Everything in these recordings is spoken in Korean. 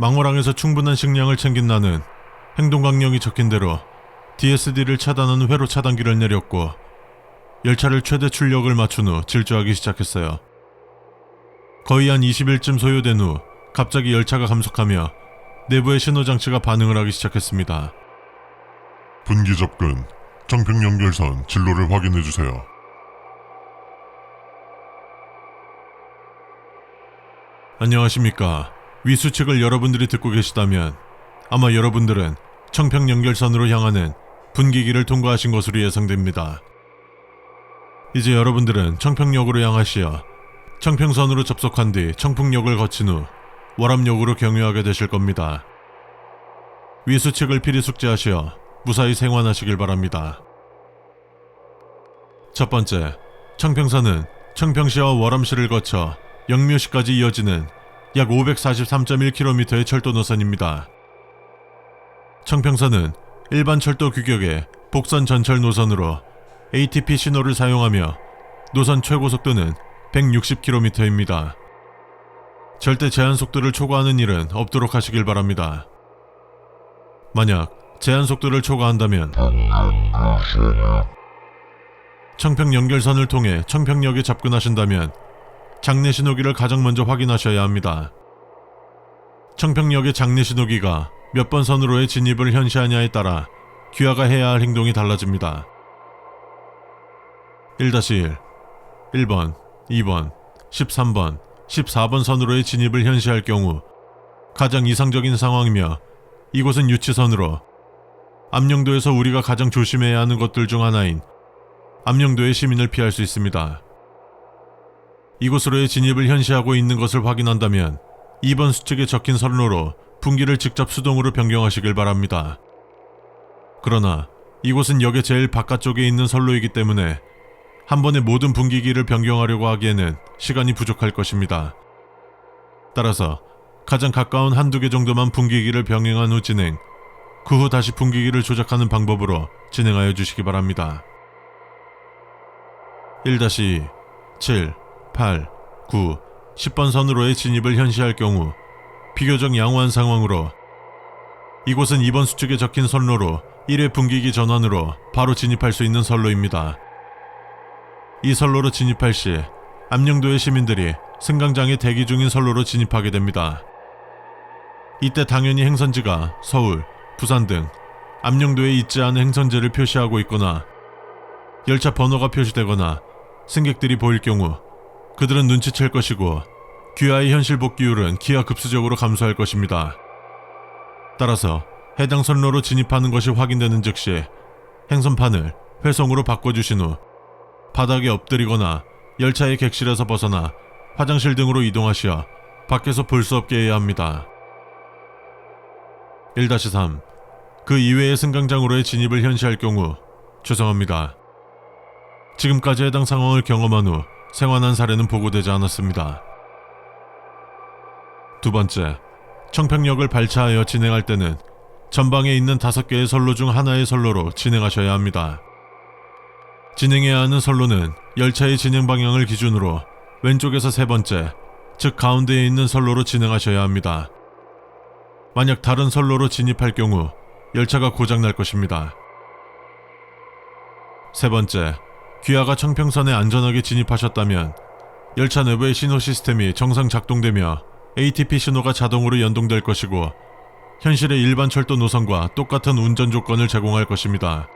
망호랑에서 충분한 식량을 챙긴 나는 행동강령이 적힌 대로 DSD를 차단하는 회로 차단기를 내렸고 열차를 최대 출력을 맞춘 후 질주하기 시작했어요. 거의 한 20일쯤 소요된 후 갑자기 열차가 감속하며 내부의 신호장치가 반응을 하기 시작했습니다. 분기 접근, 청평 연결선 진로를 확인해주세요. 안녕하십니까. 위 수칙을 여러분들이 듣고 계시다면 아마 여러분들은 청평 연결선으로 향하는 분기기를 통과하신 것으로 예상됩니다. 이제 여러분들은 청평역으로 향하시어 청평선으로 접속한 뒤 청풍역을 거친 후 월암역으로 경유하게 되실 겁니다. 위 수칙을 필히 숙지하시어 무사히 생환하시길 바랍니다. 첫 번째, 청평선은 청평시와 월암시를 거쳐 영묘시까지 이어지는 약 543.1km의 철도 노선입니다. 청평선은 일반 철도 규격의 복선 전철 노선으로 ATP 신호를 사용하며 노선 최고 속도는 160km입니다. 절대 제한 속도를 초과하는 일은 없도록 하시길 바랍니다. 만약 제한 속도를 초과한다면 청평 연결선을 통해 청평역에 접근하신다면 장내 신호기를 가장 먼저 확인하셔야 합니다. 청평역의 장내 신호기가 몇 번 선으로의 진입을 현시하냐에 따라 귀하가 해야 할 행동이 달라집니다. 1-1, 1번, 2번, 13번, 14번 선으로의 진입을 현시할 경우 가장 이상적인 상황이며 이곳은 유치선으로 암령도에서 우리가 가장 조심해야 하는 것들 중 하나인 암령도의 시민을 피할 수 있습니다. 이곳으로의 진입을 현시하고 있는 것을 확인한다면 2번 수칙에 적힌 선로로 분기를 직접 수동으로 변경하시길 바랍니다. 그러나 이곳은 역의 제일 바깥쪽에 있는 선로이기 때문에 한 번에 모든 분기기를 변경하려고 하기에는 시간이 부족할 것입니다. 따라서 가장 가까운 한두 개 정도만 분기기를 병행한 후 진행, 그 후 다시 분기기를 조작하는 방법으로 진행하여 주시기 바랍니다. 1-2, 7, 8, 9, 10번 선으로의 진입을 현시할 경우 비교적 양호한 상황으로 이곳은 2번 수칙에 적힌 선로로 1회 분기기 전환으로 바로 진입할 수 있는 선로입니다. 이 선로로 진입할 시 암령도의 시민들이 승강장에 대기 중인 선로로 진입하게 됩니다. 이때 당연히 행선지가 서울, 부산 등 암령도에 있지 않은 행선지를 표시하고 있거나 열차 번호가 표시되거나 승객들이 보일 경우 그들은 눈치챌 것이고 귀하의 현실 복귀율은 기하급수적으로 감소할 것입니다. 따라서 해당 선로로 진입하는 것이 확인되는 즉시 행선판을 회송으로 바꿔주신 후 바닥에 엎드리거나 열차의 객실에서 벗어나 화장실 등으로 이동하시어 밖에서 볼 수 없게 해야 합니다. 1-3. 그 이외의 승강장으로의 진입을 현시할 경우 죄송합니다. 지금까지 해당 상황을 경험한 후 생환한 사례는 보고되지 않았습니다. 두 번째, 청평역을 발차하여 진행할 때는 전방에 있는 5개의 선로 중 하나의 선로로 진행하셔야 합니다. 진행해야 하는 선로는 열차의 진행 방향을 기준으로 왼쪽에서 세 번째, 즉 가운데에 있는 선로로 진행하셔야 합니다. 만약 다른 선로로 진입할 경우 열차가 고장날 것입니다. 세 번째, 귀하가 청평선에 안전하게 진입하셨다면 열차 내부의 신호 시스템이 정상 작동되며 ATP 신호가 자동으로 연동될 것이고 현실의 일반 철도 노선과 똑같은 운전 조건을 제공할 것입니다.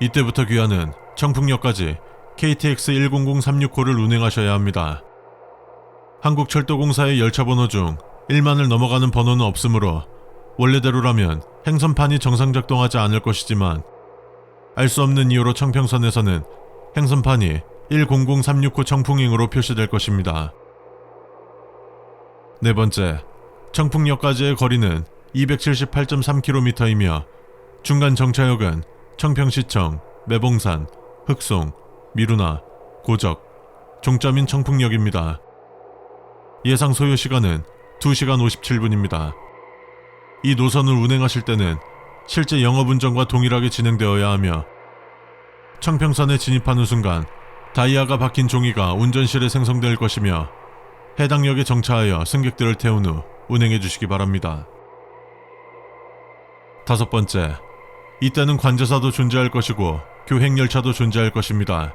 이때부터 귀하는 청풍역까지 KTX 10036호를 운행하셔야 합니다. 한국철도공사의 열차 번호 중 1만을 넘어가는 번호는 없으므로 원래대로라면 행선판이 정상 작동하지 않을 것이지만 알 수 없는 이유로 청평선에서는 행선판이 10036호 청풍행으로 표시될 것입니다. 네 번째, 청풍역까지의 거리는 278.3km이며 중간 정차역은 청평시청, 매봉산, 흑송, 미루나, 고적, 종점인 청풍역입니다. 예상 소요 시간은 2시간 57분입니다. 이 노선을 운행하실 때는 실제 영업운전과 동일하게 진행되어야 하며 청평선에 진입하는 순간 다이아가 박힌 종이가 운전실에 생성될 것이며 해당 역에 정차하여 승객들을 태운 후 운행해 주시기 바랍니다. 5번째, 이때는 관제사도 존재할 것이고 교행열차도 존재할 것입니다.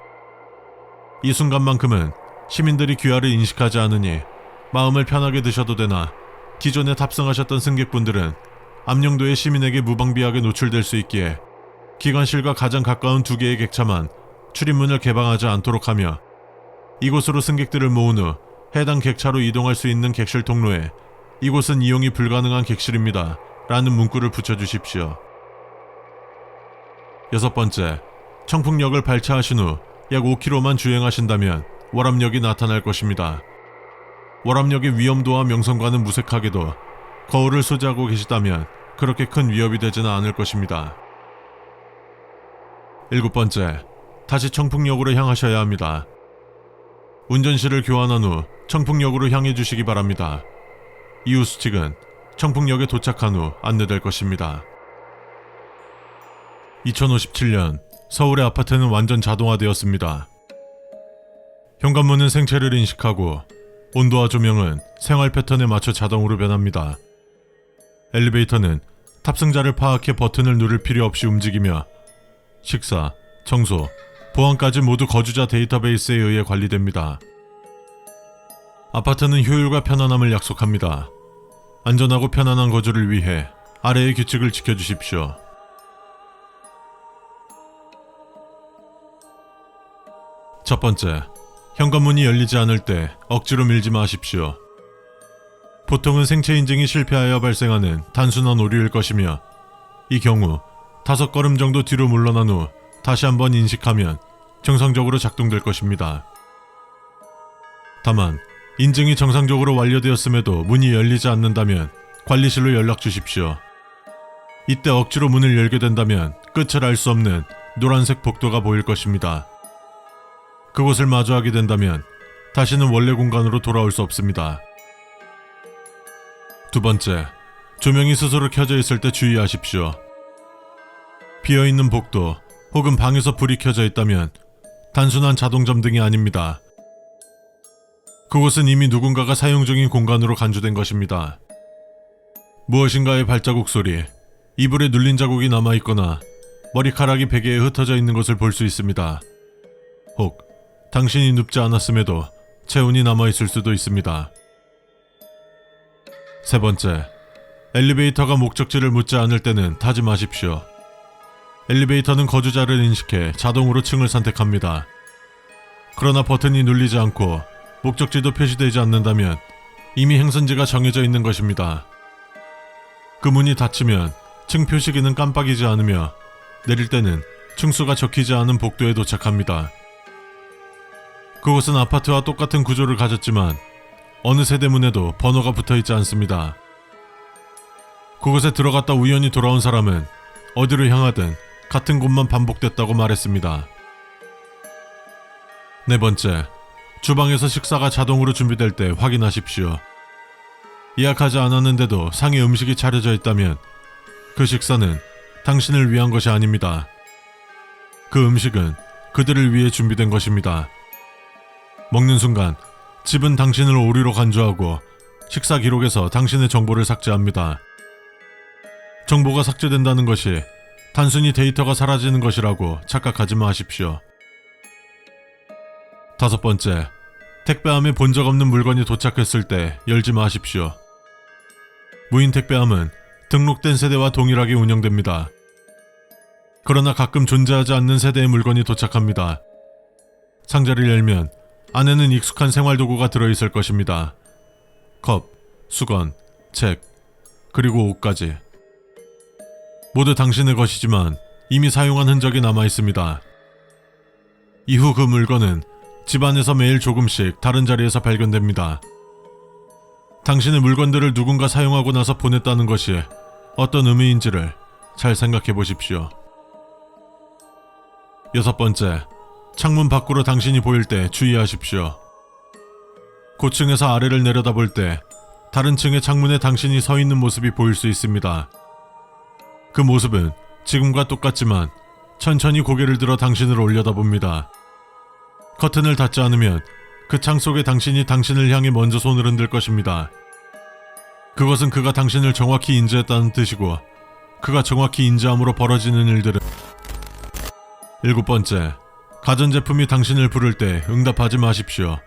이 순간만큼은 시민들이 귀하를 인식하지 않으니 마음을 편하게 드셔도 되나 기존에 탑승하셨던 승객분들은 암령도의 시민에게 무방비하게 노출될 수 있기에 기관실과 가장 가까운 2개의 객차만 출입문을 개방하지 않도록 하며 이곳으로 승객들을 모은 후 해당 객차로 이동할 수 있는 객실 통로에 이곳은 이용이 불가능한 객실입니다 라는 문구를 붙여주십시오. 6번째, 청풍역을 발차하신 후 약 5km만 주행하신다면 월암역이 나타날 것입니다. 월암역의 위험도와 명성과는 무색하게도 거울을 소지하고 계시다면 그렇게 큰 위협이 되지는 않을 것입니다. 7번째, 다시 청풍역으로 향하셔야 합니다. 운전실을 교환한 후 청풍역으로 향해 주시기 바랍니다. 이후 수칙은 청풍역에 도착한 후 안내될 것입니다. 2057년 서울의 아파트는 완전 자동화되었습니다. 현관문은 생체를 인식하고 온도와 조명은 생활 패턴에 맞춰 자동으로 변합니다. 엘리베이터는 탑승자를 파악해 버튼을 누를 필요 없이 움직이며 식사, 청소, 보안까지 모두 거주자 데이터베이스에 의해 관리됩니다. 아파트는 효율과 편안함을 약속합니다. 안전하고 편안한 거주를 위해 아래의 규칙을 지켜주십시오. 첫 번째, 현관문이 열리지 않을 때 억지로 밀지 마십시오. 보통은 생체 인증이 실패하여 발생하는 단순한 오류일 것이며 이 경우 5걸음 정도 뒤로 물러난 후 다시 한번 인식하면 정상적으로 작동될 것입니다. 다만 인증이 정상적으로 완료되었음에도 문이 열리지 않는다면 관리실로 연락 주십시오. 이때 억지로 문을 열게 된다면 끝을 알 수 없는 노란색 복도가 보일 것입니다. 그곳을 마주하게 된다면 다시는 원래 공간으로 돌아올 수 없습니다. 2번째, 조명이 스스로 켜져 있을 때 주의하십시오. 비어있는 복도 혹은 방에서 불이 켜져 있다면 단순한 자동점등이 아닙니다. 그곳은 이미 누군가가 사용 중인 공간으로 간주된 것입니다. 무엇인가의 발자국 소리, 이불에 눌린 자국이 남아있거나 머리카락이 베개에 흩어져 있는 것을 볼 수 있습니다. 혹 당신이 눕지 않았음에도 체온이 남아있을 수도 있습니다. 3번째, 엘리베이터가 목적지를 묻지 않을 때는 타지 마십시오. 엘리베이터는 거주자를 인식해 자동으로 층을 선택합니다. 그러나 버튼이 눌리지 않고 목적지도 표시되지 않는다면 이미 행선지가 정해져 있는 것입니다. 그 문이 닫히면 층 표시기는 깜빡이지 않으며 내릴 때는 층수가 적히지 않은 복도에 도착합니다. 그곳은 아파트와 똑같은 구조를 가졌지만 어느 세대문에도 번호가 붙어있지 않습니다. 그곳에 들어갔다 우연히 돌아온 사람은 어디로 향하든 같은 곳만 반복됐다고 말했습니다. 4번째, 주방에서 식사가 자동으로 준비될 때 확인하십시오. 예약하지 않았는데도 상에 음식이 차려져 있다면 그 식사는 당신을 위한 것이 아닙니다. 그 음식은 그들을 위해 준비된 것입니다. 먹는 순간 집은 당신을 오류로 간주하고 식사 기록에서 당신의 정보를 삭제합니다. 정보가 삭제된다는 것이 단순히 데이터가 사라지는 것이라고 착각하지 마십시오. 5번째, 택배함에 본 적 없는 물건이 도착했을 때 열지 마십시오. 무인 택배함은 등록된 세대와 동일하게 운영됩니다. 그러나 가끔 존재하지 않는 세대의 물건이 도착합니다. 상자를 열면 안에는 익숙한 생활도구가 들어있을 것입니다. 컵, 수건, 책, 그리고 옷까지. 모두 당신의 것이지만 이미 사용한 흔적이 남아있습니다. 이후 그 물건은 집안에서 매일 조금씩 다른 자리에서 발견됩니다. 당신의 물건들을 누군가 사용하고 나서 보냈다는 것이 어떤 의미인지를 잘 생각해 보십시오. 6번째, 창문 밖으로 당신이 보일 때 주의하십시오. 고층에서 아래를 내려다볼 때 다른 층의 창문에 당신이 서 있는 모습이 보일 수 있습니다. 그 모습은 지금과 똑같지만 천천히 고개를 들어 당신을 올려다봅니다. 커튼을 닫지 않으면 그 창 속에 당신이 당신을 향해 먼저 손을 흔들 것입니다. 그것은 그가 당신을 정확히 인지했다는 뜻이고 그가 정확히 인지함으로 벌어지는 일들은 7번째, 가전제품이 당신을 부를 때 응답하지 마십시오.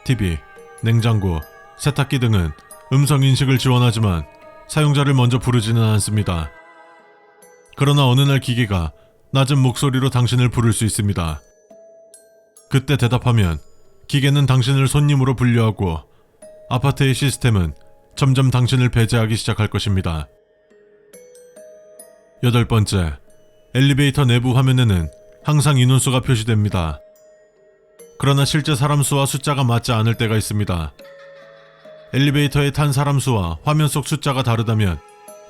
TV, 냉장고, 세탁기 등은 음성인식을 지원하지만 사용자를 먼저 부르지는 않습니다. 그러나 어느 날 기계가 낮은 목소리로 당신을 부를 수 있습니다. 그때 대답하면 기계는 당신을 손님으로 분류하고 아파트의 시스템은 점점 당신을 배제하기 시작할 것입니다. 8번째, 엘리베이터 내부 화면에는 항상 인원수가 표시됩니다. 그러나 실제 사람 수와 숫자가 맞지 않을 때가 있습니다. 엘리베이터에 탄 사람 수와 화면 속 숫자가 다르다면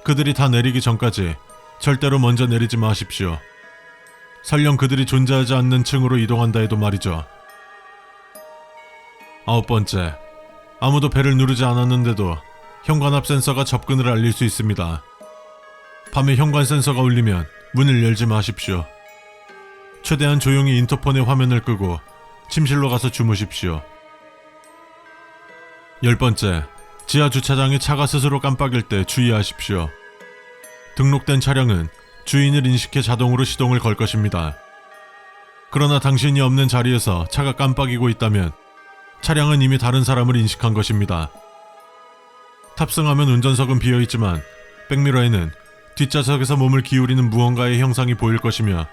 그들이 다 내리기 전까지 절대로 먼저 내리지 마십시오. 설령 그들이 존재하지 않는 층으로 이동한다 해도 말이죠. 9번째, 아무도 벨을 누르지 않았는데도 현관 앞 센서가 접근을 알릴 수 있습니다. 밤에 현관 센서가 울리면 문을 열지 마십시오. 최대한 조용히 인터폰의 화면을 끄고 침실로 가서 주무십시오. 10번째, 지하 주차장에 차가 스스로 깜빡일 때 주의하십시오. 등록된 차량은 주인을 인식해 자동으로 시동을 걸 것입니다. 그러나 당신이 없는 자리에서 차가 깜빡이고 있다면 차량은 이미 다른 사람을 인식한 것입니다. 탑승하면 운전석은 비어있지만 백미러에는 뒷좌석에서 몸을 기울이는 무언가의 형상이 보일 것이며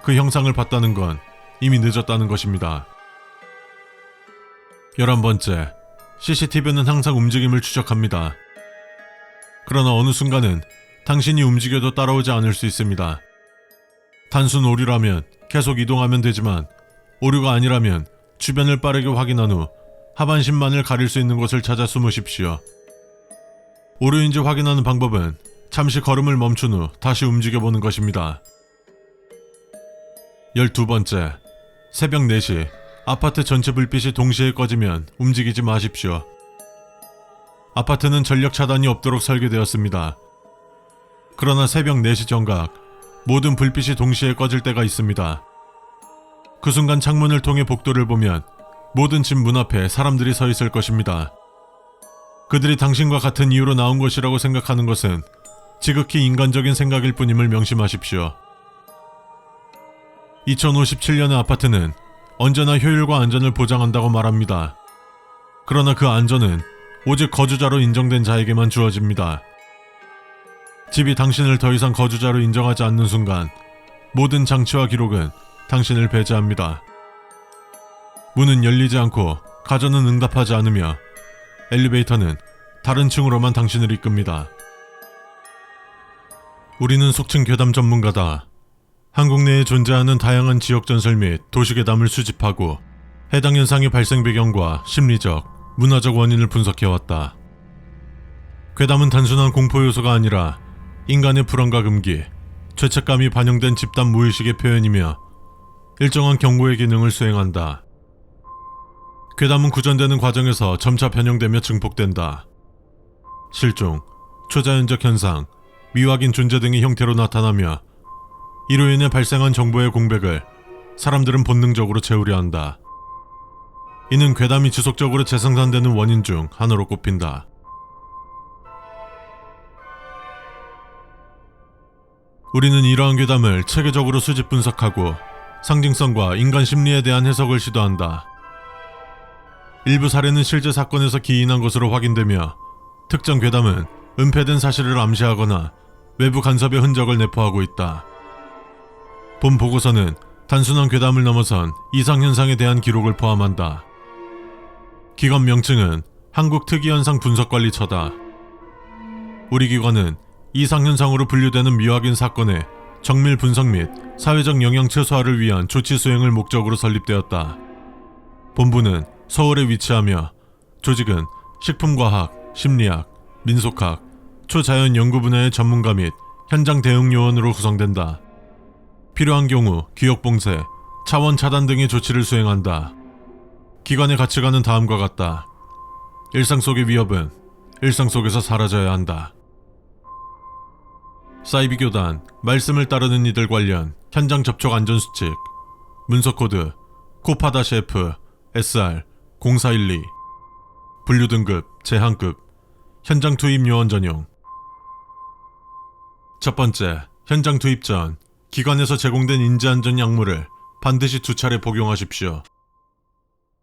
그 형상을 봤다는 건 이미 늦었다는 것입니다. 11번째, CCTV는 항상 움직임을 추적합니다. 그러나 어느 순간은 당신이 움직여도 따라오지 않을 수 있습니다. 단순 오류라면 계속 이동하면 되지만 오류가 아니라면 주변을 빠르게 확인한 후 하반신만을 가릴 수 있는 곳을 찾아 숨으십시오. 오류인지 확인하는 방법은 잠시 걸음을 멈춘 후 다시 움직여보는 것입니다. 12번째, 새벽 4시 아파트 전체 불빛이 동시에 꺼지면 움직이지 마십시오. 아파트는 전력 차단이 없도록 설계되었습니다. 그러나 새벽 4시 정각 모든 불빛이 동시에 꺼질 때가 있습니다. 그 순간 창문을 통해 복도를 보면 모든 집 문 앞에 사람들이 서 있을 것입니다. 그들이 당신과 같은 이유로 나온 것이라고 생각하는 것은 지극히 인간적인 생각일 뿐임을 명심하십시오. 2057년의 아파트는 언제나 효율과 안전을 보장한다고 말합니다. 그러나 그 안전은 오직 거주자로 인정된 자에게만 주어집니다. 집이 당신을 더 이상 거주자로 인정하지 않는 순간 모든 장치와 기록은 당신을 배제합니다. 문은 열리지 않고 가전은 응답하지 않으며 엘리베이터는 다른 층으로만 당신을 이끕니다. 우리는 속칭 괴담 전문가다. 한국 내에 존재하는 다양한 지역 전설 및 도시괴담을 수집하고 해당 현상의 발생 배경과 심리적, 문화적 원인을 분석해왔다. 괴담은 단순한 공포 요소가 아니라 인간의 불안과 금기, 죄책감이 반영된 집단 무의식의 표현이며 일정한 경고의 기능을 수행한다. 괴담은 구전되는 과정에서 점차 변형되며 증폭된다. 실종, 초자연적 현상, 미확인 존재 등의 형태로 나타나며 이로 인해 발생한 정보의 공백을 사람들은 본능적으로 채우려 한다. 이는 괴담이 지속적으로 재생산되는 원인 중 하나로 꼽힌다. 우리는 이러한 괴담을 체계적으로 수집 분석하고 상징성과 인간 심리에 대한 해석을 시도한다. 일부 사례는 실제 사건에서 기인한 것으로 확인되며 특정 괴담은 은폐된 사실을 암시하거나 외부 간섭의 흔적을 내포하고 있다. 본 보고서는 단순한 괴담을 넘어선 이상현상에 대한 기록을 포함한다. 기관 명칭은 한국특이현상분석관리처다. 우리 기관은 이상현상으로 분류되는 미확인 사건의 정밀 분석 및 사회적 영향 최소화를 위한 조치 수행을 목적으로 설립되었다. 본부는 서울에 위치하며 조직은 식품과학, 심리학, 민속학, 초자연 연구 분야의 전문가 및 현장 대응 요원으로 구성된다. 필요한 경우 기억봉쇄, 차원 차단 등의 조치를 수행한다. 기관의 가치관은 다음과 같다. 일상 속의 위협은 일상 속에서 사라져야 한다. 사이비교단, 말씀을 따르는 이들 관련 현장 접촉 안전수칙, 문서코드, 코파-F, SR, 0412, 분류등급, 제한급, 현장 투입 요원 전용. 첫 번째, 현장 투입 전 기관에서 제공된 인지안전 약물을 반드시 2차례 복용하십시오.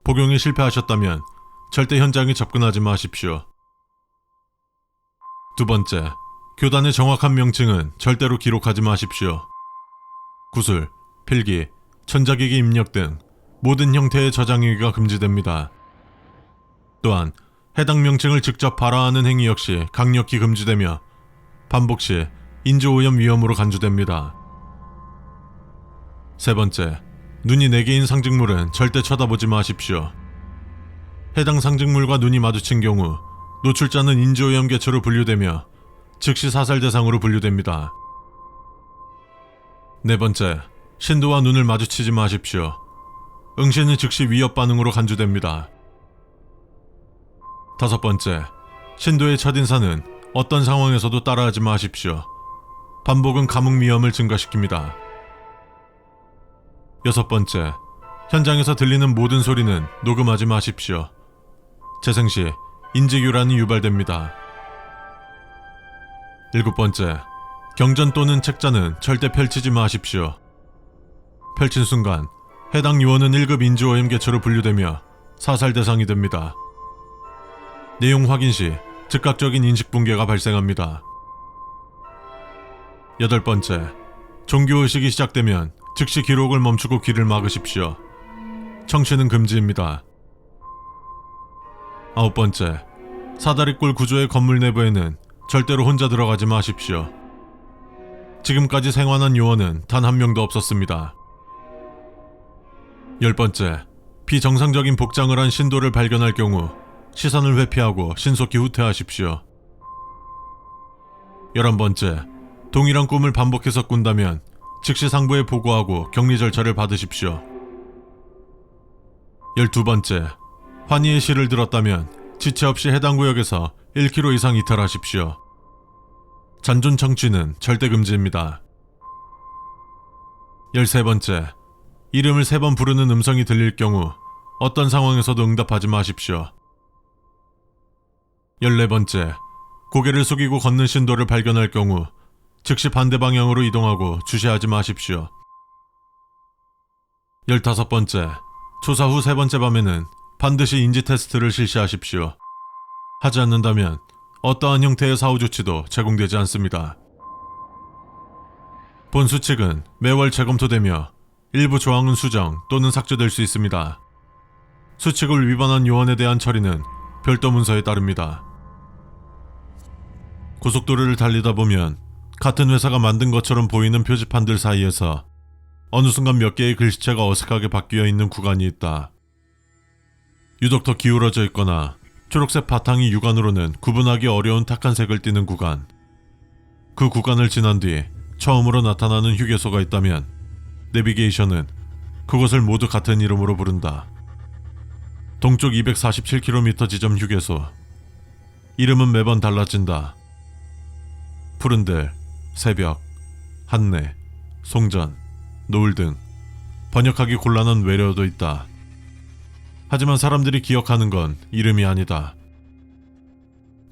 복용에 실패하셨다면 절대 현장에 접근하지 마십시오. 두 번째, 교단의 정확한 명칭은 절대로 기록하지 마십시오. 구슬, 필기, 전자기기 입력 등 모든 형태의 저장행위가 금지됩니다. 또한 해당 명칭을 직접 발화하는 행위 역시 강력히 금지되며 반복 시 인지오염 위험으로 간주됩니다. 세 번째, 눈이 4개인 상징물은 절대 쳐다보지 마십시오. 해당 상징물과 눈이 마주친 경우 노출자는 인지오염 개체로 분류되며 즉시 사살 대상으로 분류됩니다. 네 번째, 신도와 눈을 마주치지 마십시오. 응시는 즉시 위협 반응으로 간주됩니다. 다섯 번째, 신도의 첫인사는 어떤 상황에서도 따라하지 마십시오. 반복은 감흥 위험을 증가시킵니다. 여섯 번째, 현장에서 들리는 모든 소리는 녹음하지 마십시오. 재생 시 인지교란이 유발됩니다. 일곱 번째, 경전 또는 책자는 절대 펼치지 마십시오. 펼친 순간 해당 요원은 1급 인지오염 개체로 분류되며 사살 대상이 됩니다. 내용 확인 시 즉각적인 인식 붕괴가 발생합니다. 여덟 번째, 종교의식이 시작되면 즉시 기록을 멈추고 귀를 막으십시오. 청취는 금지입니다. 아홉 번째, 사다리꼴 구조의 건물 내부에는 절대로 혼자 들어가지 마십시오. 지금까지 생환한 요원은 단 한 명도 없었습니다. 열 번째, 비정상적인 복장을 한 신도를 발견할 경우 시선을 회피하고 신속히 후퇴하십시오. 11번째, 동일한 꿈을 반복해서 꾼다면 즉시 상부에 보고하고 격리 절차를 받으십시오. 12번째, 환희의 시를 들었다면 지체 없이 해당 구역에서 1km 이상 이탈하십시오. 잔존 청취는 절대 금지입니다. 13번째, 이름을 3번 부르는 음성이 들릴 경우 어떤 상황에서도 응답하지 마십시오. 14번째, 고개를 숙이고 걷는 신도를 발견할 경우 즉시 반대 방향으로 이동하고 주시하지 마십시오. 15번째, 조사 후 3번째 밤에는 반드시 인지 테스트를 실시하십시오. 하지 않는다면 어떠한 형태의 사후 조치도 제공되지 않습니다. 본 수칙은 매월 재검토되며 일부 조항은 수정 또는 삭제될 수 있습니다. 수칙을 위반한 요원에 대한 처리는 별도 문서에 따릅니다. 고속도로를 달리다 보면 같은 회사가 만든 것처럼 보이는 표지판들 사이에서 어느 순간 몇 개의 글씨체가 어색하게 바뀌어 있는 구간이 있다. 유독 더 기울어져 있거나 초록색 바탕이 육안으로는 구분하기 어려운 탁한 색을 띠는 구간. 그 구간을 지난 뒤 처음으로 나타나는 휴게소가 있다면 내비게이션은 그곳을 모두 같은 이름으로 부른다. 동쪽 247km 지점 휴게소. 이름은 매번 달라진다. 푸른들, 새벽, 한내, 송전, 노을 등 번역하기 곤란한 외래어도 있다. 하지만 사람들이 기억하는 건 이름이 아니다.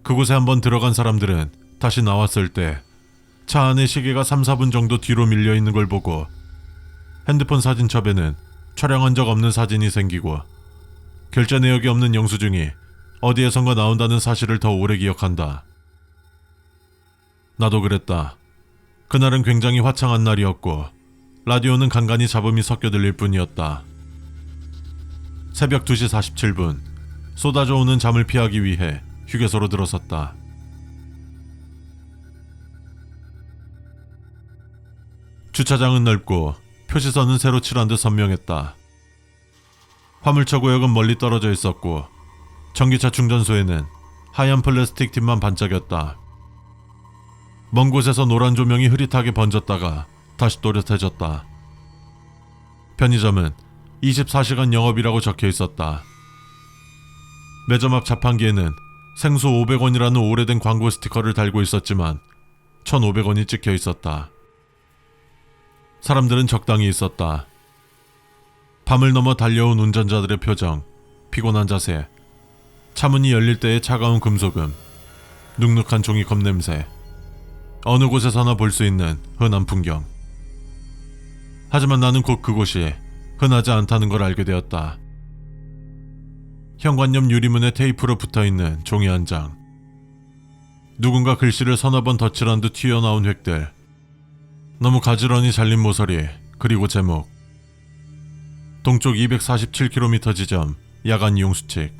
그곳에 한번 들어간 사람들은 다시 나왔을 때 차 안에 시계가 3-4분 정도 뒤로 밀려 있는 걸 보고 핸드폰 사진첩에는 촬영한 적 없는 사진이 생기고 결제 내역이 없는 영수증이 어디에선가 나온다는 사실을 더 오래 기억한다. 나도 그랬다. 그날은 굉장히 화창한 날이었고 라디오는 간간히 잡음이 섞여 들릴 뿐이었다. 새벽 2시 47분, 쏟아져 오는 잠을 피하기 위해 휴게소로 들어섰다. 주차장은 넓고 표시선은 새로 칠한 듯 선명했다. 화물차 구역은 멀리 떨어져 있었고 전기차 충전소에는 하얀 플라스틱 팁만 반짝였다. 먼 곳에서 노란 조명이 흐릿하게 번졌다가 다시 또렷해졌다. 편의점은 24시간 영업이라고 적혀 있었다. 매점 앞 자판기에는 생수 500원이라는 오래된 광고 스티커를 달고 있었지만 1,500원이 찍혀 있었다. 사람들은 적당히 있었다. 밤을 넘어 달려온 운전자들의 표정, 피곤한 자세, 차문이 열릴 때의 차가운 금속음, 눅눅한 종이컵 냄새, 어느 곳에서나 볼 수 있는 흔한 풍경. 하지만 나는 곧 그곳이 흔하지 않다는 걸 알게 되었다. 현관옆 유리문에 테이프로 붙어있는 종이 한 장. 누군가 글씨를 서너 번 덧칠한 듯 튀어나온 획들. 너무 가지런히 잘린 모서리, 그리고 제목. 동쪽 247km 지점, 야간 이용 수칙.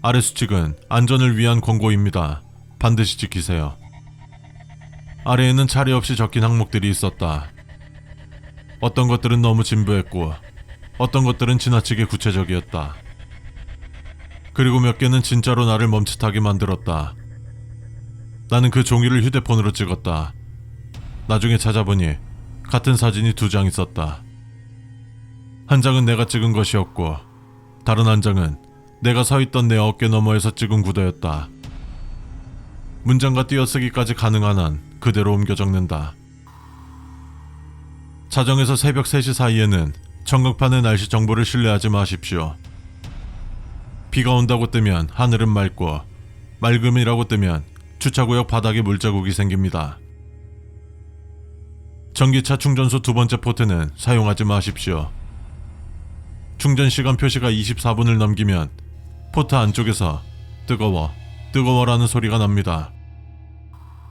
아래 수칙은 안전을 위한 권고입니다. 반드시 지키세요. 아래에는 차례 없이 적힌 항목들이 있었다. 어떤 것들은 너무 진부했고 어떤 것들은 지나치게 구체적이었다. 그리고 몇 개는 진짜로 나를 멈칫하게 만들었다. 나는 그 종이를 휴대폰으로 찍었다. 나중에 찾아보니 같은 사진이 2장 있었다. 한 장은 내가 찍은 것이었고 다른 한 장은 내가 서 있던 내 어깨 너머에서 찍은 구도였다. 문장과 띄어쓰기까지 가능한 한 그대로 옮겨 적는다. 자정에서 새벽 3시 사이에는 전광판의 날씨 정보를 신뢰하지 마십시오. 비가 온다고 뜨면 하늘은 맑고 맑음이라고 뜨면 주차구역 바닥에 물자국이 생깁니다. 전기차 충전소 2번째 포트는 사용하지 마십시오. 충전 시간 표시가 24분을 넘기면 포트 안쪽에서 뜨거워라는 소리가 납니다.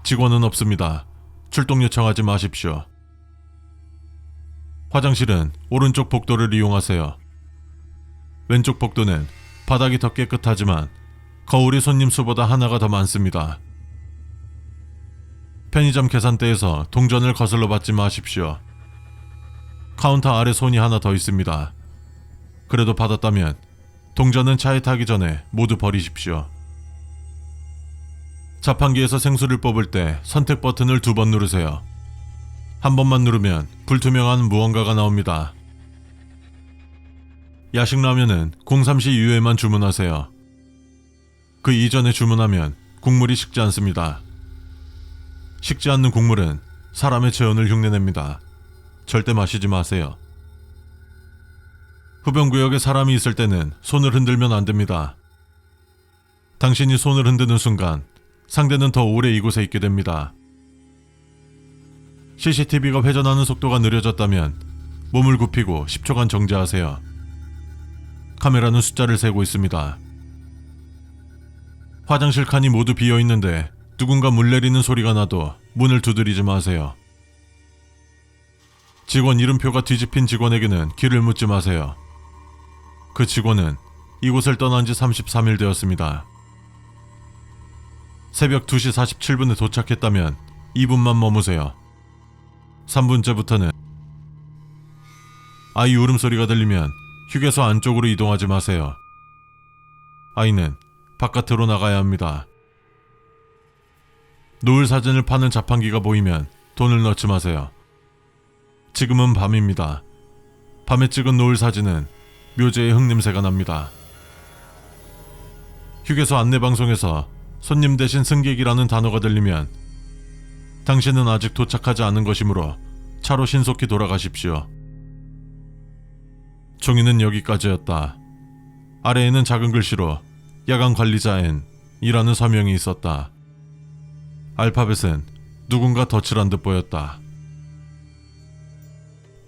직원은 없습니다. 출동 요청하지 마십시오. 화장실은 오른쪽 복도를 이용하세요. 왼쪽 복도는 바닥이 더 깨끗하지만 거울이 손님 수보다 하나가 더 많습니다. 편의점 계산대에서 동전을 거슬러 받지 마십시오. 카운터 아래 손이 하나 더 있습니다. 그래도 받았다면 동전은 차에 타기 전에 모두 버리십시오. 자판기에서 생수를 뽑을 때 선택 버튼을 2번 누르세요. 한 번만 누르면 불투명한 무언가가 나옵니다. 야식 라면은 03시 이후에만 주문하세요. 그 이전에 주문하면 국물이 식지 않습니다. 식지 않는 국물은 사람의 체온을 흉내냅니다. 절대 마시지 마세요. 흡연구역에 사람이 있을 때는 손을 흔들면 안 됩니다. 당신이 손을 흔드는 순간 상대는 더 오래 이곳에 있게 됩니다. CCTV가 회전하는 속도가 느려졌다면 몸을 굽히고 10초간 정지하세요. 카메라는 숫자를 세고 있습니다. 화장실 칸이 모두 비어있는데 누군가 물 내리는 소리가 나도 문을 두드리지 마세요. 직원 이름표가 뒤집힌 직원에게는 길을 묻지 마세요. 그 직원은 이곳을 떠난 지 33일 되었습니다. 새벽 2시 47분에 도착했다면 2분만 머무세요. 3분째부터는 아이 울음소리가 들리면 휴게소 안쪽으로 이동하지 마세요. 아이는 바깥으로 나가야 합니다. 노을 사진을 파는 자판기가 보이면 돈을 넣지 마세요. 지금은 밤입니다. 밤에 찍은 노을 사진은 묘제의 흙냄새가 납니다. 휴게소 안내방송에서 손님 대신 승객이라는 단어가 들리면 당신은 아직 도착하지 않은 것이므로 차로 신속히 돌아가십시오. 종이는 여기까지였다. 아래에는 작은 글씨로 야간 관리자 N이라는 서명이 있었다. 알파벳은 누군가 덧칠한 듯 보였다.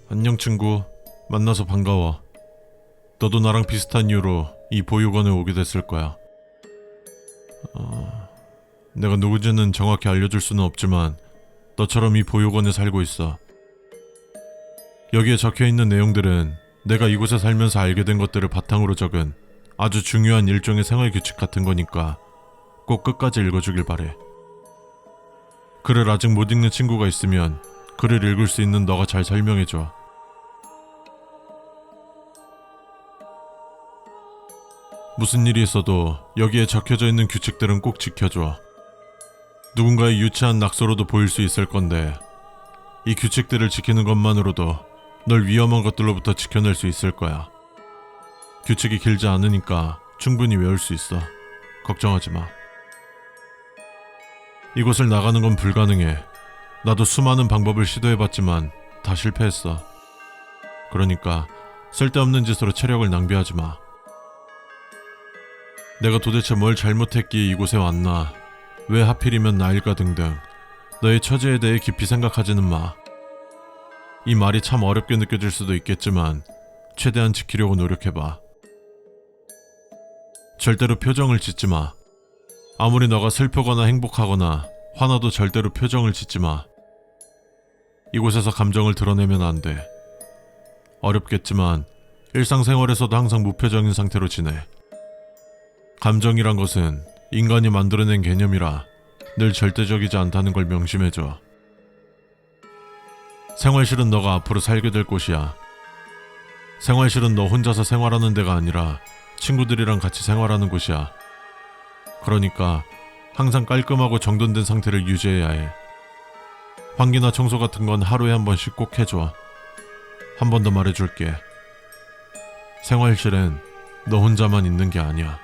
안녕 친구, 만나서 반가워. 너도 나랑 비슷한 이유로 이 보육원에 오게 됐을 거야. 내가 누군지는 정확히 알려줄 수는 없지만 너처럼 이 보육원에 살고 있어. 여기에 적혀있는 내용들은 내가 이곳에 살면서 알게 된 것들을 바탕으로 적은 아주 중요한 일종의 생활 규칙 같은 거니까 꼭 끝까지 읽어주길 바래. 글을 아직 못 읽는 친구가 있으면 글을 읽을 수 있는 너가 잘 설명해줘. 무슨 일이 있어도 여기에 적혀져 있는 규칙들은 꼭 지켜줘. 누군가의 유치한 낙서로도 보일 수 있을 건데 이 규칙들을 지키는 것만으로도 널 위험한 것들로부터 지켜낼 수 있을 거야. 규칙이 길지 않으니까 충분히 외울 수 있어. 걱정하지 마. 이곳을 나가는 건 불가능해. 나도 수많은 방법을 시도해봤지만 다 실패했어. 그러니까 쓸데없는 짓으로 체력을 낭비하지 마. 내가 도대체 뭘 잘못했기에 이곳에 왔나 왜 하필이면 나일까 등등 너의 처지에 대해 깊이 생각하지는 마. 이 말이 참 어렵게 느껴질 수도 있겠지만 최대한 지키려고 노력해봐. 절대로 표정을 짓지 마. 아무리 너가 슬프거나 행복하거나 화나도 절대로 표정을 짓지 마. 이곳에서 감정을 드러내면 안 돼. 어렵겠지만 일상생활에서도 항상 무표정인 상태로 지내. 감정이란 것은 인간이 만들어낸 개념이라 늘 절대적이지 않다는 걸 명심해줘. 생활실은 너가 앞으로 살게 될 곳이야. 생활실은 너 혼자서 생활하는 데가 아니라 친구들이랑 같이 생활하는 곳이야. 그러니까 항상 깔끔하고 정돈된 상태를 유지해야 해. 환기나 청소 같은 건 하루에 한 번씩 꼭 해줘. 한 번 더 말해줄게. 생활실엔 너 혼자만 있는 게 아니야.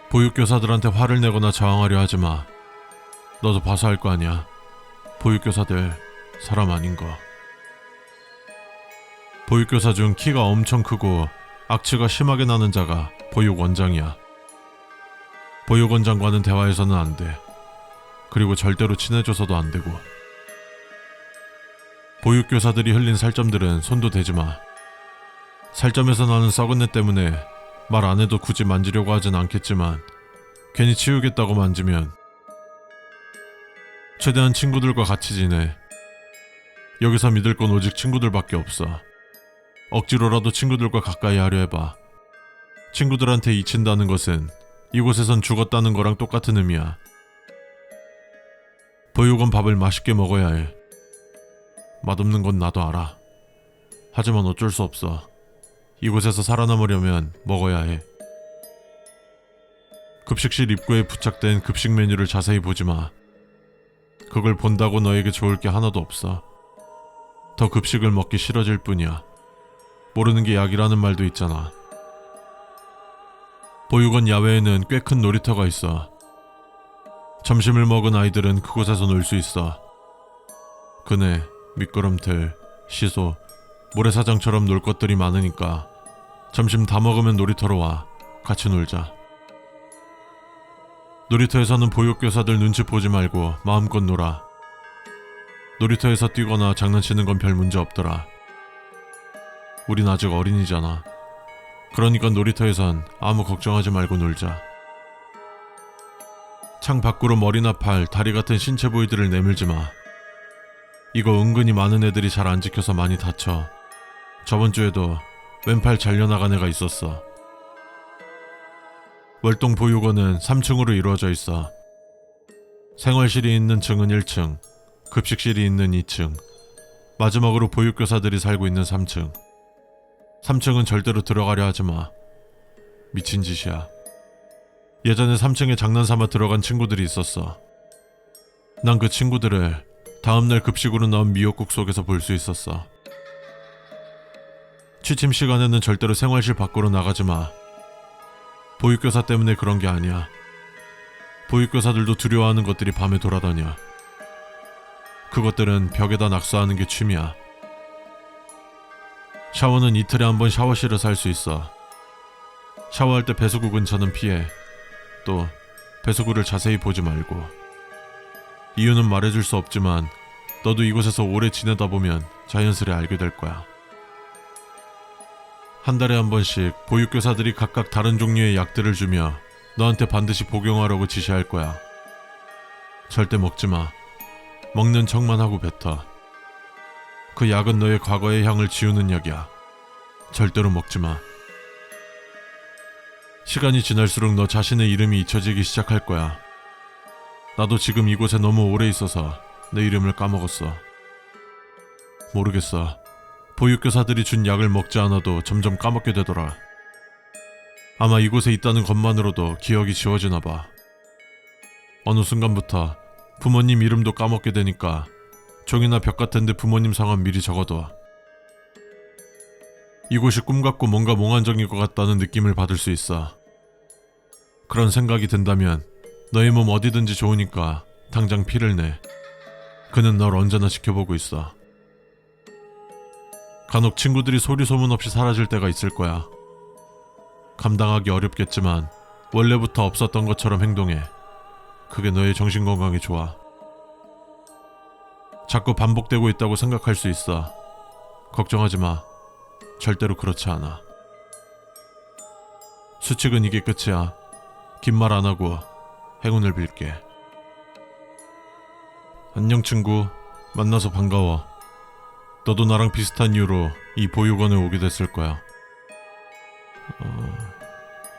보육교사들한테 화를 내거나 저항하려 하지 마. 너도 봐서 알 거 아니야. 보육교사들 사람 아닌 거. 보육교사 중 키가 엄청 크고 악취가 심하게 나는 자가 보육원장이야. 보육원장과는 대화해서는 안 돼. 그리고 절대로 친해져서도 안 되고. 보육교사들이 흘린 살점들은 손도 대지 마. 살점에서 나는 썩은내 때문에 말 안 해도 굳이 만지려고 하진 않겠지만 괜히 치우겠다고 만지면 최대한 친구들과 같이 지내. 여기서 믿을 건 오직 친구들밖에 없어. 억지로라도 친구들과 가까이 하려 해봐. 친구들한테 잊힌다는 것은 이곳에선 죽었다는 거랑 똑같은 의미야. 보육원 밥을 맛있게 먹어야 해. 맛없는 건 나도 알아. 하지만 어쩔 수 없어. 이곳에서 살아남으려면 먹어야 해. 급식실 입구에 부착된 급식 메뉴를 자세히 보지 마. 그걸 본다고 너에게 좋을 게 하나도 없어. 더 급식을 먹기 싫어질 뿐이야. 모르는 게 약이라는 말도 있잖아. 보육원 야외에는 꽤 큰 놀이터가 있어. 점심을 먹은 아이들은 그곳에서 놀 수 있어. 그네, 미끄럼틀, 시소, 모래사장처럼 놀 것들이 많으니까 점심 다 먹으면 놀이터로 와. 같이 놀자. 놀이터에서는 보육교사들 눈치 보지 말고 마음껏 놀아. 놀이터에서 뛰거나 장난치는 건 별 문제 없더라. 우린 아직 어린이잖아. 그러니까 놀이터에선 아무 걱정하지 말고 놀자. 창 밖으로 머리나 팔, 다리 같은 신체 부위들을 내밀지 마. 이거 은근히 많은 애들이 잘 안 지켜서 많이 다쳐. 저번 주에도 왼팔 잘려나간 애가 있었어. 월동 보육원은 3층으로 이루어져 있어. 생활실이 있는 층은 1층, 급식실이 있는 2층, 마지막으로 보육교사들이 살고 있는 3층. 3층은 절대로 들어가려 하지 마. 미친 짓이야. 예전에 3층에 장난삼아 들어간 친구들이 있었어. 난 그 친구들을 다음날 급식으로 나온 미역국 속에서 볼 수 있었어. 취침 시간에는 절대로 생활실 밖으로 나가지 마. 보육교사 때문에 그런 게 아니야. 보육교사들도 두려워하는 것들이 밤에 돌아다녀. 그것들은 벽에다 낙서하는 게 취미야. 샤워는 이틀에 한 번 샤워실에서 할 수 있어. 샤워할 때 배수구 근처는 피해. 또 배수구를 자세히 보지 말고. 이유는 말해줄 수 없지만 너도 이곳에서 오래 지내다 보면 자연스레 알게 될 거야. 한 달에 한 번씩 보육교사들이 각각 다른 종류의 약들을 주며 너한테 반드시 복용하라고 지시할 거야. 절대 먹지 마. 먹는 척만 하고 뱉어. 그 약은 너의 과거의 향을 지우는 약이야. 절대로 먹지 마. 시간이 지날수록 너 자신의 이름이 잊혀지기 시작할 거야. 나도 지금 이곳에 너무 오래 있어서 내 이름을 까먹었어. 모르겠어. 보육교사들이 준 약을 먹지 않아도 점점 까먹게 되더라. 아마 이곳에 있다는 것만으로도 기억이 지워지나 봐. 어느 순간부터 부모님 이름도 까먹게 되니까 종이나 벽 같은데 부모님 성함 미리 적어둬. 이곳이 꿈 같고 뭔가 몽환적인 것 같다는 느낌을 받을 수 있어. 그런 생각이 든다면 너의 몸 어디든지 좋으니까 당장 피를 내. 그는 널 언제나 지켜보고 있어. 간혹 친구들이 소리 소문 없이 사라질 때가 있을 거야. 감당하기 어렵겠지만 원래부터 없었던 것처럼 행동해. 그게 너의 정신건강에 좋아. 자꾸 반복되고 있다고 생각할 수 있어. 걱정하지 마. 절대로 그렇지 않아. 수칙은 이게 끝이야. 긴 말 안 하고 행운을 빌게. 안녕 친구. 만나서 반가워. 너도 나랑 비슷한 이유로 이 보육원에 오게 됐을 거야.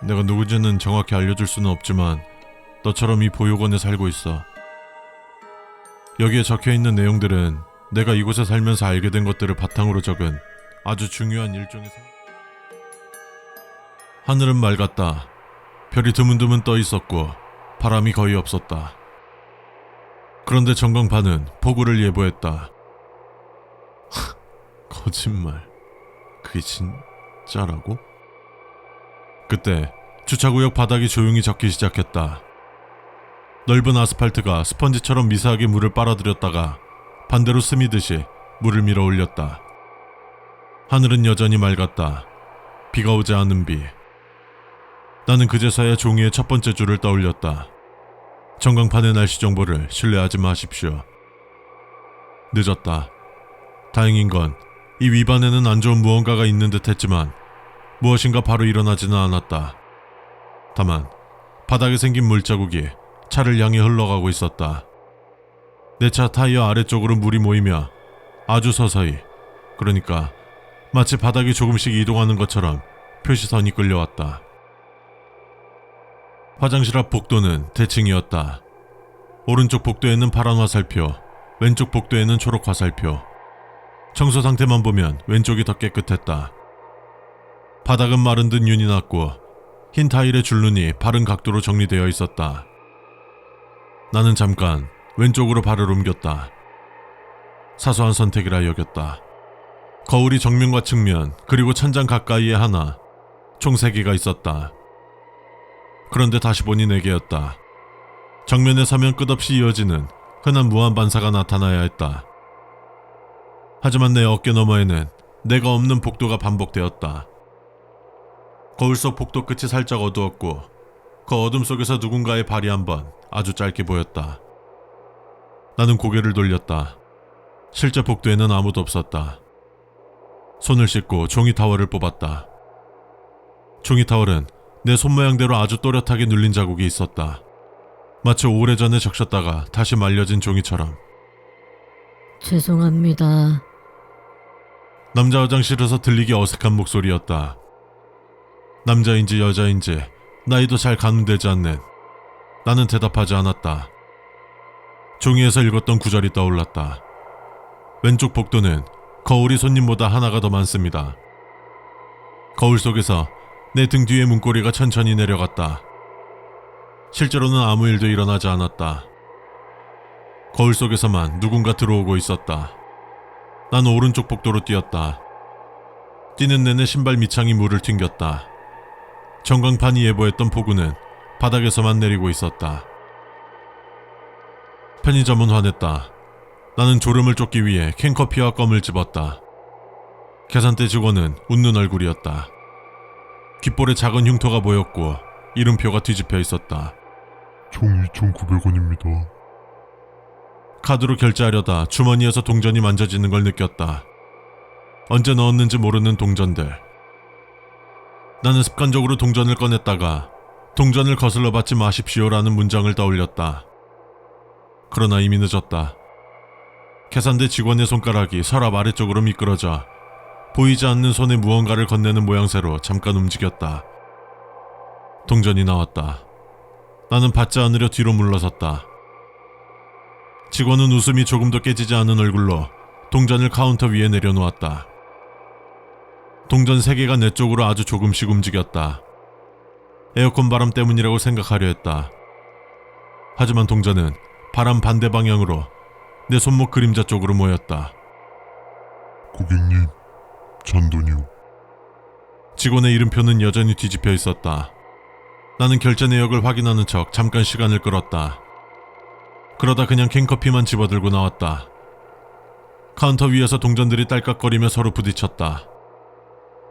내가 누군지는 정확히 알려줄 수는 없지만 너처럼 이 보육원에 살고 있어. 여기에 적혀있는 내용들은 내가 이곳에 살면서 알게 된 것들을 바탕으로 적은 아주 중요한 일종의 하늘은 맑았다. 별이 드문드문 떠 있었고 바람이 거의 없었다. 그런데 전광판은 폭우를 예보했다. 거짓말. 그게 진짜라고? 그때 주차구역 바닥이 조용히 젖기 시작했다. 넓은 아스팔트가 스펀지처럼 미세하게 물을 빨아들였다가 반대로 스미듯이 물을 밀어 올렸다. 하늘은 여전히 맑았다. 비가 오지 않은 비. 나는 그제서야 종이의 첫 번째 줄을 떠올렸다. 전광판의 날씨 정보를 신뢰하지 마십시오. 늦었다. 다행인 건 이 위반에는 안 좋은 무언가가 있는 듯 했지만 무엇인가 바로 일어나지는 않았다. 다만 바닥에 생긴 물자국이 차를 향해 흘러가고 있었다. 내 차 타이어 아래쪽으로 물이 모이며 아주 서서히, 그러니까 마치 바닥이 조금씩 이동하는 것처럼 표시선이 끌려왔다. 화장실 앞 복도는 대칭이었다. 오른쪽 복도에는 파란 화살표, 왼쪽 복도에는 초록 화살표. 청소 상태만 보면 왼쪽이 더 깨끗했다. 바닥은 마른 듯 윤이 났고 흰 타일의 줄눈이 바른 각도로 정리되어 있었다. 나는 잠깐 왼쪽으로 발을 옮겼다. 사소한 선택이라 여겼다. 거울이 정면과 측면 그리고 천장 가까이에 하나, 총 3개가 있었다. 그런데 다시 보니 4개였다. 정면에 서면 끝없이 이어지는 흔한 무한 반사가 나타나야 했다. 하지만 내 어깨 너머에는 내가 없는 복도가 반복되었다. 거울 속 복도 끝이 살짝 어두웠고 그 어둠 속에서 누군가의 발이 한번 아주 짧게 보였다. 나는 고개를 돌렸다. 실제 복도에는 아무도 없었다. 손을 씻고 종이 타월을 뽑았다. 종이 타월은 내 손모양대로 아주 또렷하게 눌린 자국이 있었다. 마치 오래전에 적셨다가 다시 말려진 종이처럼. 죄송합니다. 남자 화장실에서 들리기 어색한 목소리였다. 남자인지 여자인지 나이도 잘 가늠되지 않는. 나는 대답하지 않았다. 종이에서 읽었던 구절이 떠올랐다. 왼쪽 복도는 거울이 손님보다 하나가 더 많습니다. 거울 속에서 내 등 뒤의 문고리가 천천히 내려갔다. 실제로는 아무 일도 일어나지 않았다. 거울 속에서만 누군가 들어오고 있었다. 난 오른쪽 복도로 뛰었다. 뛰는 내내 신발 밑창이 물을 튕겼다. 전광판이 예보했던 폭우는 바닥에서만 내리고 있었다. 편의점은 화냈다. 나는 졸음을 쫓기 위해 캔커피와 껌을 집었다. 계산대 직원은 웃는 얼굴이었다. 귓볼에 작은 흉터가 보였고 이름표가 뒤집혀 있었다. 총 2,900원입니다. 카드로 결제하려다 주머니에서 동전이 만져지는 걸 느꼈다. 언제 넣었는지 모르는 동전들. 나는 습관적으로 동전을 꺼냈다가 동전을 거슬러 받지 마십시오라는 문장을 떠올렸다. 그러나 이미 늦었다. 계산대 직원의 손가락이 서랍 아래쪽으로 미끄러져 보이지 않는 손에 무언가를 건네는 모양새로 잠깐 움직였다. 동전이 나왔다. 나는 받지 않으려 뒤로 물러섰다. 직원은 웃음이 조금도 깨지지 않은 얼굴로 동전을 카운터 위에 내려놓았다. 동전 3개가 내 쪽으로 아주 조금씩 움직였다. 에어컨 바람 때문이라고 생각하려 했다. 하지만 동전은 바람 반대 방향으로 내 손목 그림자 쪽으로 모였다. 고객님, 잔돈이요. 직원의 이름표는 여전히 뒤집혀 있었다. 나는 결제 내역을 확인하는 척 잠깐 시간을 끌었다. 그러다 그냥 캔커피만 집어들고 나왔다. 카운터 위에서 동전들이 딸깍거리며 서로 부딪혔다.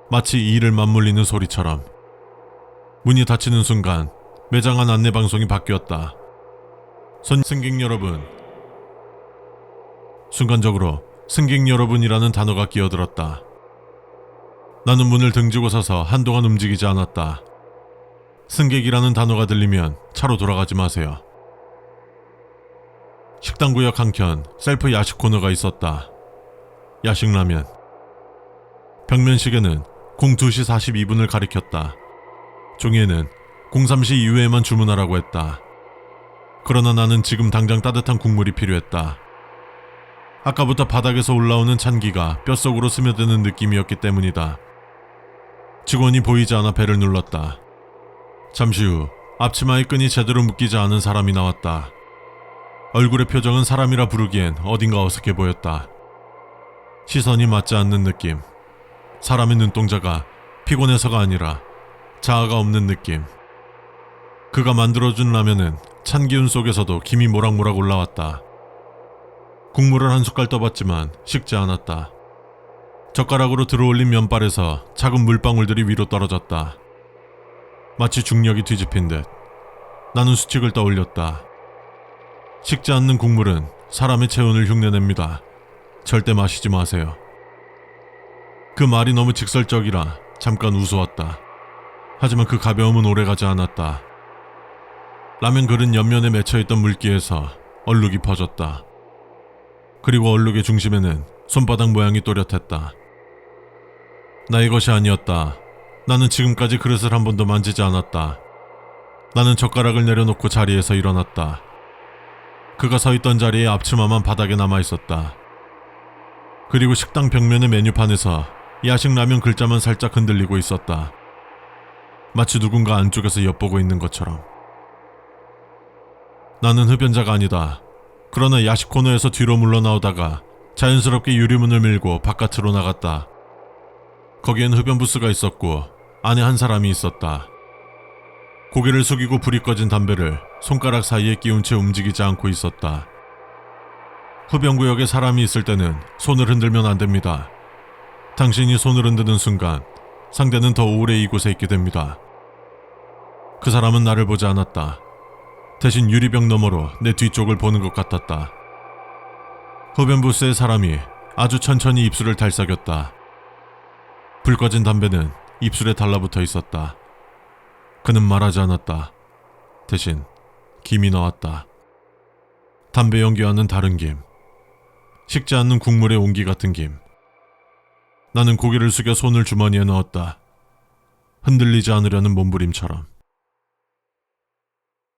마치 이를 맞물리는 소리처럼. 문이 닫히는 순간 매장 안 안내 방송이 바뀌었다. 승객 여러분. 순간적으로 승객 여러분이라는 단어가 끼어들었다. 나는 문을 등지고 서서 한동안 움직이지 않았다. 승객이라는 단어가 들리면 차로 돌아가지 마세요. 식당 구역 한켠 셀프 야식 코너가 있었다. 야식라면. 벽면 시계는 02시 42분을 가리켰다. 종이에는 03시 이후에만 주문하라고 했다. 그러나 나는 지금 당장 따뜻한 국물이 필요했다. 아까부터 바닥에서 올라오는 찬기가 뼛속으로 스며드는 느낌이었기 때문이다. 직원이 보이지 않아 배를 눌렀다. 잠시 후 앞치마의 끈이 제대로 묶이지 않은 사람이 나왔다. 얼굴의 표정은 사람이라 부르기엔 어딘가 어색해 보였다. 시선이 맞지 않는 느낌. 사람의 눈동자가 피곤해서가 아니라 자아가 없는 느낌. 그가 만들어준 라면은 찬 기운 속에서도 김이 모락모락 올라왔다. 국물을 한 숟갈 떠봤지만 식지 않았다. 젓가락으로 들어올린 면발에서 작은 물방울들이 위로 떨어졌다. 마치 중력이 뒤집힌 듯. 나는 수칙을 떠올렸다. 식지 않는 국물은 사람의 체온을 흉내냅니다. 절대 마시지 마세요. 그 말이 너무 직설적이라 잠깐 웃어왔다. 하지만 그 가벼움은 오래가지 않았다. 라면 그릇 옆면에 맺혀있던 물기에서 얼룩이 퍼졌다. 그리고 얼룩의 중심에는 손바닥 모양이 또렷했다. 나의 것이 아니었다. 나는 지금까지 그릇을 한 번도 만지지 않았다. 나는 젓가락을 내려놓고 자리에서 일어났다. 그가 서 있던 자리에 앞치마만 바닥에 남아있었다. 그리고 식당 벽면의 메뉴판에서 야식 라면 글자만 살짝 흔들리고 있었다. 마치 누군가 안쪽에서 엿보고 있는 것처럼. 나는 흡연자가 아니다. 그러나 야식 코너에서 뒤로 물러나오다가 자연스럽게 유리문을 밀고 바깥으로 나갔다. 거기엔 흡연 부스가 있었고 안에 한 사람이 있었다. 고개를 숙이고 불이 꺼진 담배를 손가락 사이에 끼운 채 움직이지 않고 있었다. 흡연구역에 사람이 있을 때는 손을 흔들면 안 됩니다. 당신이 손을 흔드는 순간 상대는 더 오래 이곳에 있게 됩니다. 그 사람은 나를 보지 않았다. 대신 유리벽 너머로 내 뒤쪽을 보는 것 같았다. 흡연부스의 사람이 아주 천천히 입술을 달싹였다. 불 꺼진 담배는 입술에 달라붙어 있었다. 그는 말하지 않았다. 대신 김이 나왔다. 담배 연기와는 다른 김. 식지 않는 국물의 온기 같은 김. 나는 고개를 숙여 손을 주머니에 넣었다. 흔들리지 않으려는 몸부림처럼.